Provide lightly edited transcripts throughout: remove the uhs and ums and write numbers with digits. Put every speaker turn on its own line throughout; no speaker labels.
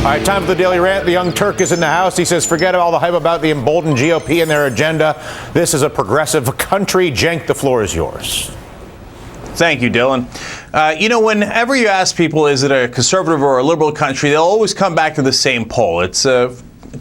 All right, time for the Daily Rant. The young Turk is in the house. He says, forget all the hype about the emboldened GOP and their agenda. This is a progressive country. Cenk, the floor is yours.
Thank you, Dylan. Whenever you ask people, is it a conservative or a liberal country, they'll always come back to the same poll. It's a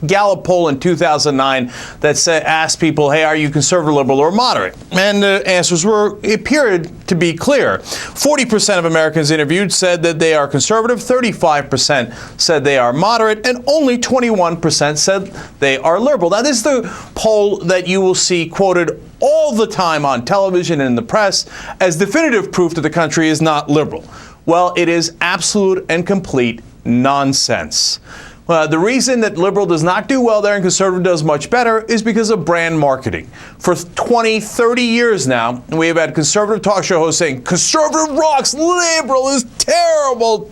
Gallup poll in 2009 that asked people, hey, are you conservative, liberal, or moderate? And the answers appeared to be clear. 40% of Americans interviewed said that they are conservative, 35% said they are moderate, and only 21% said they are liberal. Now, this is the poll that you will see quoted all the time on television and in the press as definitive proof that the country is not liberal. Well, it is absolute and complete nonsense. The reason that liberal does not do well there and conservative does much better is because of brand marketing. For 20, 30 years now, we have had conservative talk show hosts saying, conservative rocks, liberal is terrible.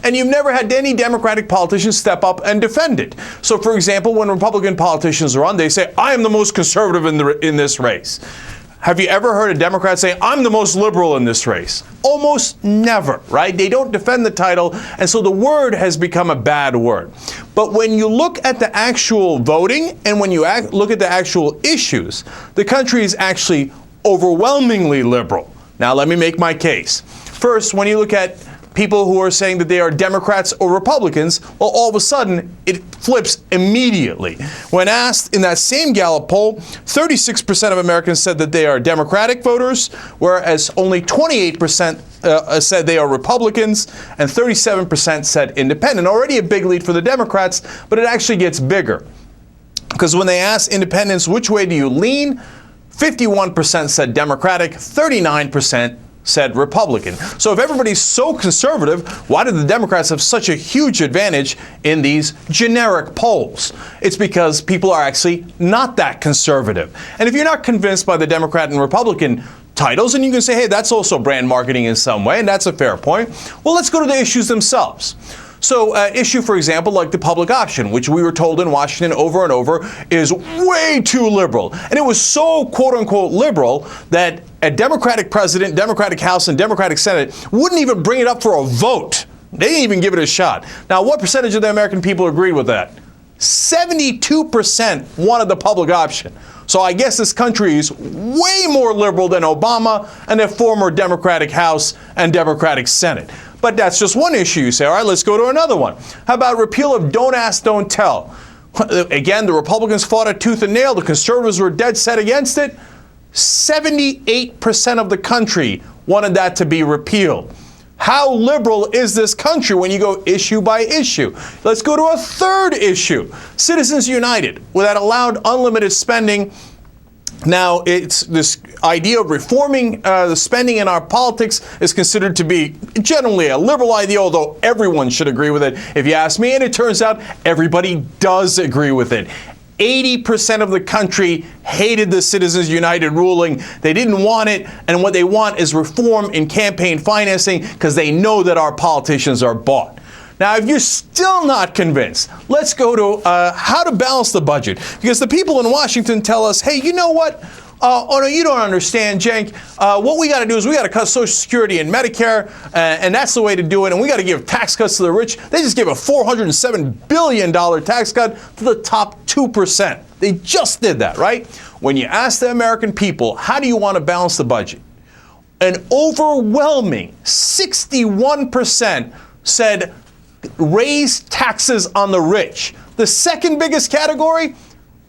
And you've never had any Democratic politicians step up and defend it. So, for example, when Republican politicians are on, they say, I am the most conservative in this race. Have you ever heard a Democrat say, I'm the most liberal in this race? Almost never, right? They don't defend the title, and so the word has become a bad word. But when you look at the actual voting and when you look at the actual issues, the country is actually overwhelmingly liberal. Now, let me make my case. First, when you look at people who are saying that they are Democrats or Republicans, well, all of a sudden, it flips immediately. When asked in that same Gallup poll, 36% of Americans said that they are Democratic voters, whereas only 28% said they are Republicans, and 37% said independent. Already a big lead for the Democrats, but it actually gets bigger. Because when they asked independents, which way do you lean? 51% said Democratic, 39% said Republican. So if everybody's so conservative, why do the Democrats have such a huge advantage in these generic polls? It's because people are actually not that conservative. And if you're not convinced by the Democrat and Republican titles, and you can say, hey, that's also brand marketing in some way, and that's a fair point. Well, let's go to the issues themselves. So issue, for example, like the public option, which we were told in Washington over and over is way too liberal. And it was so, quote unquote, liberal that a Democratic president, Democratic House, and Democratic Senate wouldn't even bring it up for a vote. They didn't even give it a shot. Now, what percentage of the American people agreed with that? 72% wanted the public option. So I guess this country is way more liberal than Obama and a former Democratic House and Democratic Senate. But that's just one issue. You say, all right, let's go to another one. How about repeal of Don't Ask, Don't Tell? Again, the Republicans fought it tooth and nail. The conservatives were dead set against it. 78% of the country wanted that to be repealed. How liberal is this country when you go issue by issue? Let's go to a third issue. Citizens United, that allowed unlimited spending. Now, it's this idea of reforming the spending in our politics is considered to be generally a liberal idea, although everyone should agree with it, if you ask me. And it turns out everybody does agree with it. 80% of the country hated the Citizens United ruling. They didn't want it, and what they want is reform in campaign financing because they know that our politicians are bought. Now, if you're still not convinced, let's go to how to balance the budget. Because the people in Washington tell us, hey, you know what? Oh, no, you don't understand, Cenk. What we got to do is we got to cut Social Security and Medicare, and that's the way to do it. And we got to give tax cuts to the rich. They just gave a $407 billion tax cut to the top 2%. They just did that, right? When you ask the American people, how do you want to balance the budget? An overwhelming 61% said raise taxes on the rich. The second biggest category,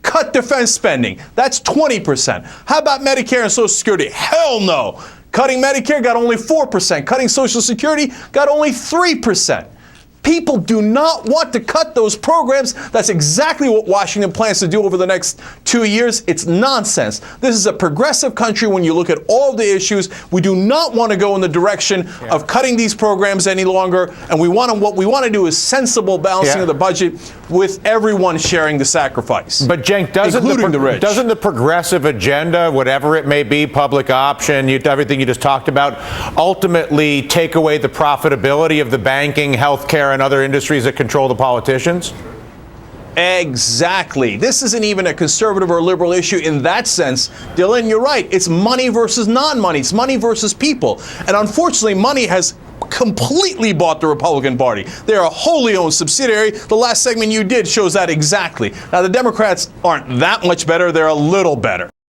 cut defense spending. That's 20%. How about Medicare and Social Security? Hell no. Cutting Medicare got only 4%. Cutting Social Security got only 3%. People do not want to cut those programs. That's exactly what Washington plans to do over the next 2 years. It's nonsense. This is a progressive country when you look at all the issues. We do not want to go in the direction of cutting these programs any longer. And what we want to do is sensible balancing of the budget with everyone sharing the sacrifice.
But Cenk, doesn't the progressive agenda, whatever it may be, public option, everything you just talked about, ultimately take away the profitability of the banking, healthcare, and other industries that control the politicians?
Exactly. This isn't even a conservative or liberal issue in that sense. Dylan, you're right. It's money versus non-money. It's money versus people. And unfortunately, money has completely bought the Republican Party. They are a wholly owned subsidiary. The last segment you did shows that exactly. Now, the Democrats aren't that much better. They're a little better.